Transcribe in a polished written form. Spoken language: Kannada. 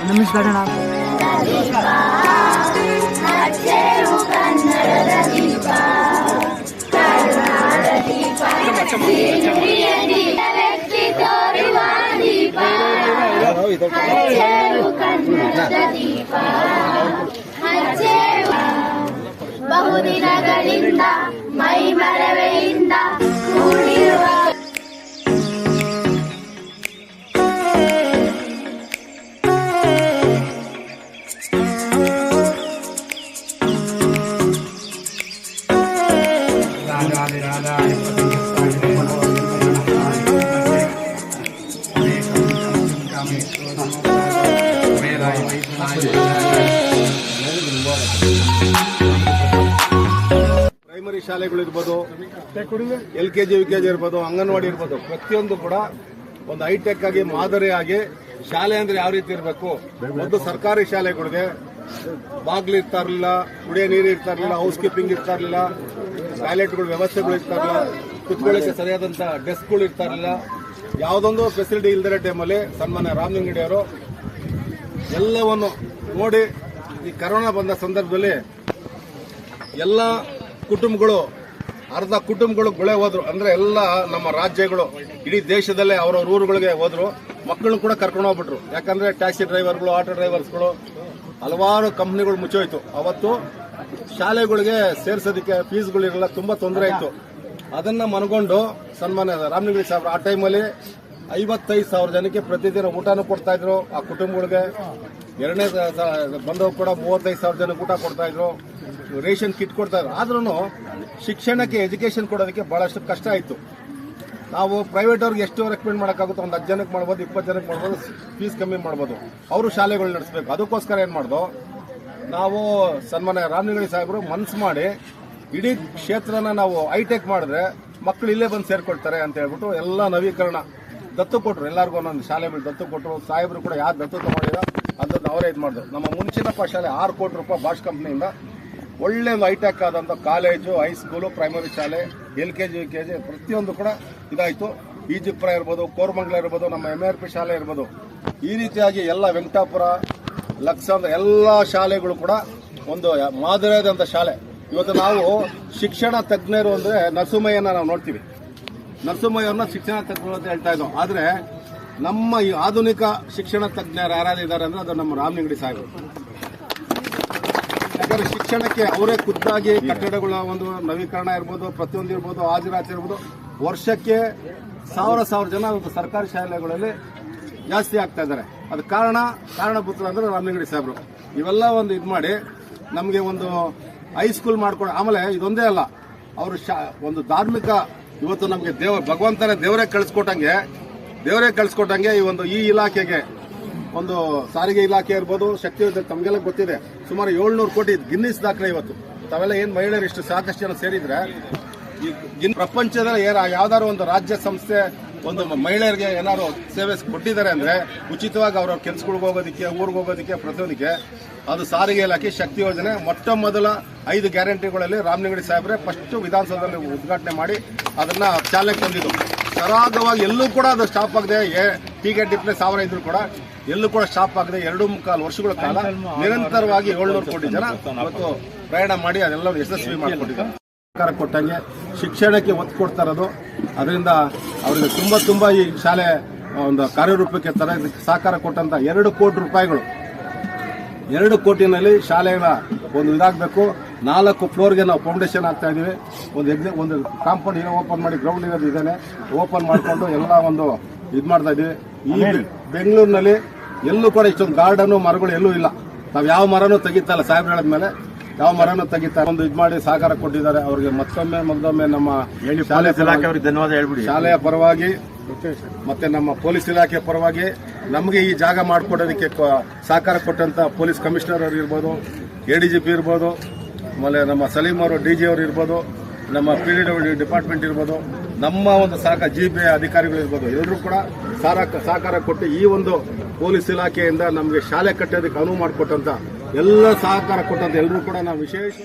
ನಮಸ್ಕಾರ ಬಹುದಿನಗಳಿಂದ ಮೈ ಮರವೆಯಿಂದ ಕೂಡಿರುವ ಪ್ರೈಮರಿ ಶಾಲೆಗಳಿರ್ಬೋದು, LKG UKG ಇರ್ಬೋದು, ಅಂಗನವಾಡಿ ಇರ್ಬೋದು, ಪ್ರತಿಯೊಂದು ಕೂಡ ಒಂದು ಹೈಟೆಕ್ ಆಗಿ ಮಾದರಿಯಾಗಿ ಶಾಲೆ ಅಂದ್ರೆ ಯಾವ ರೀತಿ ಇರಬೇಕು. ಒಂದು ಸರ್ಕಾರಿ ಶಾಲೆಗಳಿಗೆ ಬಾಗ್ಲು ಇರ್ತಾ ಇರಲಿಲ್ಲ, ಕುಡಿಯೋ ನೀರು ಇರ್ತಾ ಇರಲಿಲ್ಲ, ಹೌಸ್ ಕೀಪಿಂಗ್ ಇರ್ತಾ ಇರಲಿಲ್ಲ, ಟಾಯ್ಲೆಟ್ಗಳ ವ್ಯವಸ್ಥೆಗಳು ಇರ್ತಾ ಇರಲಿಲ್ಲ, ಕುತ್ಕೊಳ್ಳಿಕ್ಕೆ ಸರಿಯಾದಂತ ಡೆಸ್ಕ್ಗಳು ಇರ್ತಾ ಇರಲಿಲ್ಲ. ಯಾವುದೊಂದು ಫೆಸಿಲಿಟಿ ಇಲ್ದಿರೋ ಟೈಮಲ್ಲಿ ಸನ್ಮಾನ್ಯ ರಾಮಲಿಂಗಡಿಯವರು ಎಲ್ಲವನ್ನು ನೋಡಿ ಈ ಕರೋನಾ ಬಂದ ಸಂದರ್ಭದಲ್ಲಿ ಎಲ್ಲ ಕುಟುಂಬಗಳು ಅರ್ಧ ಕುಟುಂಬಗಳು ಗುಳೆ ಹೋದ್ರು. ಅಂದ್ರೆ ಎಲ್ಲ ನಮ್ಮ ರಾಜ್ಯಗಳು ಇಡೀ ದೇಶದಲ್ಲೇ ಅವರವ್ರ ಊರುಗಳಿಗೆ ಹೋದ್ರು. ಮಕ್ಕಳನ್ನು ಕೂಡ ಕರ್ಕೊಂಡು ಹೋಗ್ಬಿಟ್ರು. ಯಾಕಂದ್ರೆ ಟ್ಯಾಕ್ಸಿ ಡ್ರೈವರ್ಗಳು, ಆಟೋ ಡ್ರೈವರ್ಸ್ಗಳು, ಹಲವಾರು ಕಂಪ್ನಿಗಳು ಮುಚ್ಚೋಯ್ತು. ಅವತ್ತು ಶಾಲೆಗಳಿಗೆ ಸೇರ್ಸೋದಕ್ಕೆ ಫೀಸ್ಗಳಿರಲ್ಲ, ತುಂಬಾ ತೊಂದರೆ ಇತ್ತು. ಅದನ್ನ ಮನಗೊಂಡು ಸನ್ಮಾನ್ಯ ರಾಮಲಿಂಗಡಿ ಸಾಹೇಬ್ರು ಆ ಟೈಮಲ್ಲಿ 55,000 ಜನಕ್ಕೆ ಪ್ರತಿದಿನ ಊಟನೂ ಕೊಡ್ತಾ ಇದ್ರು. ಆ ಕುಟುಂಬಗಳಿಗೆ ಎರಡನೇ ಬಂದವು ಕೂಡ 35,000 ಜನಕ್ಕೆ ಊಟ ಕೊಡ್ತಾ ಇದ್ರು, ರೇಷನ್ ಕಿಟ್ ಕೊಡ್ತಾ ಇದ್ರು. ಆದ್ರೂ ಶಿಕ್ಷಣಕ್ಕೆ ಎಜುಕೇಶನ್ ಕೊಡೋದಕ್ಕೆ ಬಹಳಷ್ಟು ಕಷ್ಟ ಆಯಿತು. ನಾವು ಪ್ರೈವೇಟ್ ಅವ್ರಿಗೆ ಎಷ್ಟು ರೆಕಮೆಂಡ್ ಮಾಡೋಕ್ಕಾಗುತ್ತೋ, ಒಂದು 10 ಜನಕ್ಕೆ ಮಾಡ್ಬೋದು, 20 ಜನಕ್ಕೆ ಮಾಡ್ಬೋದು, ಫೀಸ್ ಕಮ್ಮಿ ಮಾಡ್ಬೋದು. ಅವರು ಶಾಲೆಗಳು ನಡೆಸಬೇಕು. ಅದಕ್ಕೋಸ್ಕರ ಏನು ಮಾಡ್ದೋ, ನಾವು ಸನ್ಮಾನ್ಯ ರಾಮಲಿಂಗಡಿ ಸಾಹೇಬರು ಮನಸ್ಸು ಮಾಡಿ ಇಡೀ ಕ್ಷೇತ್ರನ ನಾವು ಹೈಟೆಕ್ ಮಾಡಿದ್ರೆ ಮಕ್ಕಳು ಇಲ್ಲೇ ಬಂದು ಸೇರ್ಕೊಳ್ತಾರೆ ಅಂತ ಹೇಳ್ಬಿಟ್ಟು ಎಲ್ಲ ನವೀಕರಣ ದತ್ತು ಕೊಟ್ಟರು. ಎಲ್ಲರಿಗೂ ಒಂದೊಂದು ಶಾಲೆಗಳು ದತ್ತು ಕೊಟ್ಟರು. ಸಾಹೇಬರು ಕೂಡ ಯಾರು ದತ್ತು ತಗೊಂಡಿಲ್ಲ ಅದನ್ನು ಅವರೇ ಇದು ಮಾಡಿದ್ರು. ನಮ್ಮ ಮುಂಚಿನಪ್ಪ ಶಾಲೆ 6 ಕೋಟಿ ರೂಪಾಯಿ ಬಾಷ್ ಕಂಪ್ನಿಯಿಂದ ಒಳ್ಳೆ ಒಂದು ಹೈಟೆಕ್ ಆದಂಥ ಕಾಲೇಜು, ಹೈಸ್ಕೂಲು, ಪ್ರೈಮರಿ ಶಾಲೆ, LKG UKG ಪ್ರತಿಯೊಂದು ಕೂಡ ಇದಾಯಿತು. ಈಜಿಪ್ರ ಇರ್ಬೋದು, ಕೋರಮಂಗಲ ಇರ್ಬೋದು, ನಮ್ಮ MRP ಶಾಲೆ ಇರ್ಬೋದು, ಈ ರೀತಿಯಾಗಿ ಎಲ್ಲ ವೆಂಕಟಾಪುರ, ಲಕ್ಸಾಂದ್ರ ಎಲ್ಲ ಶಾಲೆಗಳು ಕೂಡ ಒಂದು ಮಾದರಿಯಾದಂಥ ಶಾಲೆ. ಇವತ್ತು ನಾವು ಶಿಕ್ಷಣ ತಜ್ಞರು ಅಂದರೆ ನರಸಿಂಹಯ್ಯನ ನಾವು ನೋಡ್ತೀವಿ. ನರಸಿಂಹಯ್ಯವ್ರನ್ನ ಶಿಕ್ಷಣ ತಜ್ಞರು ಅಂತ ಹೇಳ್ತಾ ಇದ್ದೋ. ಆದರೆ ನಮ್ಮ ಈ ಆಧುನಿಕ ಶಿಕ್ಷಣ ತಜ್ಞರು ಯಾರಿದ್ದಾರೆ ಅಂದರೆ ಅದು ನಮ್ಮ ರಾಮಲಿಂಗಡಿ ಸಾಹೇಬರು. ಯಾಕಂದ್ರೆ ಶಿಕ್ಷಣಕ್ಕೆ ಅವರೇ ಖುದ್ದಾಗಿ ಕಟ್ಟಡಗಳ ಒಂದು ನವೀಕರಣ ಇರ್ಬೋದು, ಪ್ರತಿಯೊಂದು ಇರ್ಬೋದು, ಹಾಜರಾತಿ ಇರ್ಬೋದು, ವರ್ಷಕ್ಕೆ 1,000 ಜನ ಸರ್ಕಾರಿ ಶಾಲೆಗಳಲ್ಲಿ ಜಾಸ್ತಿ ಆಗ್ತಾ ಇದ್ದಾರೆ. ಅದು ಕಾರಣಭೂತರು ಅಂದ್ರೆ ರಾಮಲಿಂಗಡಿ ಸಾಹೇಬರು. ಇವೆಲ್ಲ ಒಂದು ಇದು ಮಾಡಿ ನಮಗೆ ಒಂದು ಹೈಸ್ಕೂಲ್ ಮಾಡ್ಕೊಂಡು, ಆಮೇಲೆ ಇದೊಂದೇ ಅಲ್ಲ, ಅವರು ಒಂದು ಧಾರ್ಮಿಕ ಇವತ್ತು ನಮಗೆ ಭಗವಂತನೇ ದೇವರೇ ಕಳಿಸ್ಕೊಟ್ಟಂಗೆ ಈ ಇಲಾಖೆಗೆ ಒಂದು ಸಾರಿಗೆ ಇಲಾಖೆ ಇರ್ಬೋದು, ಶಕ್ತಿ ತಮಗೆಲ್ಲ ಗೊತ್ತಿದೆ, ಸುಮಾರು 700 ಕೋಟಿ ಗಿನ್ನಿಸ್ ದಾಖಲೆ. ಇವತ್ತು ತಾವೆಲ್ಲ ಏನು ಮಹಿಳೆಯರು ಇಷ್ಟು ಸಾಕಷ್ಟು ಜನ ಸೇರಿದ್ರೆ ಈ ಪ್ರಪಂಚದಲ್ಲಿ ಯಾವ್ದಾದ್ರು ಒಂದು ರಾಜ್ಯ ಸಂಸ್ಥೆ ಒಂದು ಮಹಿಳೆಯರಿಗೆ ಏನಾದ್ರು ಸೇವೆ ಕೊಟ್ಟಿದ್ದಾರೆ ಅಂದ್ರೆ ಉಚಿತವಾಗಿ ಅವ್ರವ್ರ ಕೆಲ್ಸಗಳಿಗೆ ಹೋಗೋದಕ್ಕೆ, ಊರಿಗೆ ಹೋಗೋದಕ್ಕೆ, ಪ್ರತಿಯೊಂದಕ್ಕೆ ಅದು ಸಾರಿಗೆ ಇಲಾಖೆ ಶಕ್ತಿ ಯೋಜನೆ. ಮೊಟ್ಟ ಮೊದಲ 5 ಗ್ಯಾರಂಟಿಗಳಲ್ಲಿ ರಾಮಲಿಂಗಡಿ ಸಾಹೇಬ್ರೆ ಫಸ್ಟ್ ವಿಧಾನಸೌಧದಲ್ಲಿ ಉದ್ಘಾಟನೆ ಮಾಡಿ ಅದನ್ನ ಚಾಲನೆಗೆ ತಂದಿದ್ದು. ಸರಾಗವಾಗಿ ಎಲ್ಲೂ ಕೂಡ ಅದು ಸ್ಟಾಪ್ ಆಗದೆ, ಟಿಕೆಟ್ ಡಿಪ್ಲೆ 1000 ಇದ್ರು ಕೂಡ ಎಲ್ಲೂ ಕೂಡ ಸ್ಟಾಪ್ ಆಗದೆ 2.25 ವರ್ಷಗಳ ಕಾಲ ನಿರಂತರವಾಗಿ 700 ಕೋಟಿ ಜನ ಇವತ್ತು ಪ್ರಯಾಣ ಮಾಡಿ ಅದೆಲ್ಲ ಯಶಸ್ವಿ ಮಾಡಿಕೊಟ್ಟಿದ್ದಾರೆ. ಸರ್ಕಾರ ಕೊಟ್ಟಂಗೆ ಶಿಕ್ಷಣಕ್ಕೆ ಒತ್ತು ಕೊಡ್ತಾ ಇರೋದು, ಅದರಿಂದ ಅವರಿಗೆ ತುಂಬಾ ಈ ಶಾಲೆ ಒಂದು ಕಾರ್ಯರೂಪಕ್ಕೆ ಸಹಕಾರ ಕೊಟ್ಟಂತ 2 ಕೋಟಿ ರೂಪಾಯಿಗಳು, 2 ಕೋಟಿನಲ್ಲಿ ಶಾಲೆಗಳ ಒಂದು ಇದಾಗಬೇಕು. 4 ಫ್ಲೋರ್ಗೆ ನಾವು ಫೌಂಡೇಶನ್ ಹಾಕ್ತಾ ಇದೀವಿ. ಒಂದು ಕಾಂಪೌಂಡ್ ಏನೋ ಓಪನ್ ಮಾಡಿ ಗ್ರೌಂಡ್ ಇರೋದು ಇದೇನೆ ಓಪನ್ ಮಾಡಿಕೊಂಡು ಎಲ್ಲ ಒಂದು ಇದು ಮಾಡ್ತಾ ಇದೀವಿ. ಈ ಬೆಂಗಳೂರಿನಲ್ಲಿ ಎಲ್ಲೂ ಕೂಡ ಇಷ್ಟೊಂದು ಗಾರ್ಡನ್ ಮರಗಳು ಎಲ್ಲೂ ಇಲ್ಲ. ನಾವು ಯಾವ ಮರನೂ ತೆಗಿತಾ ಇಲ್ಲ, ಸಾಹೇಬ್ರು ಹೇಳಿದ ಮೇಲೆ ಯಾವ ಮರನೂ ತೆಗಿತಾ ಒಂದು ಇದು ಮಾಡಿ ಸಹಕಾರ ಕೊಟ್ಟಿದ್ದಾರೆ. ಅವರಿಗೆ ಮತ್ತೊಮ್ಮೆ ನಮ್ಮ ಧನ್ಯವಾದ ಹೇಳ್ಬಿಡಿ. ಶಾಲೆಯ ಪರವಾಗಿ ಮತ್ತೆ ನಮ್ಮ ಪೊಲೀಸ್ ಇಲಾಖೆ ಪರವಾಗಿ ನಮಗೆ ಈ ಜಾಗ ಮಾಡಿಕೊಡೋದಕ್ಕೆ ಸಹಕಾರ ಕೊಟ್ಟಂತ ಪೊಲೀಸ್ ಕಮಿಷನರ್ ಅವರು ಇರ್ಬೋದು, ADGP ಇರ್ಬೋದು, ಆಮೇಲೆ ನಮ್ಮ ಸಲೀಂ ಅವರು DG ಅವರು ಇರ್ಬೋದು, ನಮ್ಮ PDW ಡಿಪಾರ್ಟ್ಮೆಂಟ್ ಇರ್ಬೋದು, ನಮ್ಮ ಒಂದು GBI ಅಧಿಕಾರಿಗಳು ಇರ್ಬೋದು, ಎಲ್ಲರೂ ಕೂಡ ಸಹಕಾರ ಕೊಟ್ಟು ಈ ಒಂದು ಪೊಲೀಸ್ ಇಲಾಖೆಯಿಂದ ನಮಗೆ ಶಾಲೆ ಕಟ್ಟೋದಕ್ಕೆ ಅನುವು ಮಾಡಿಕೊಟ್ಟಂತ ಎಲ್ಲ ಸಹಕಾರ ಕೊಟ್ಟಂತ ಎಲ್ಲರೂ ಕೂಡ ನಾವು ವಿಶೇಷ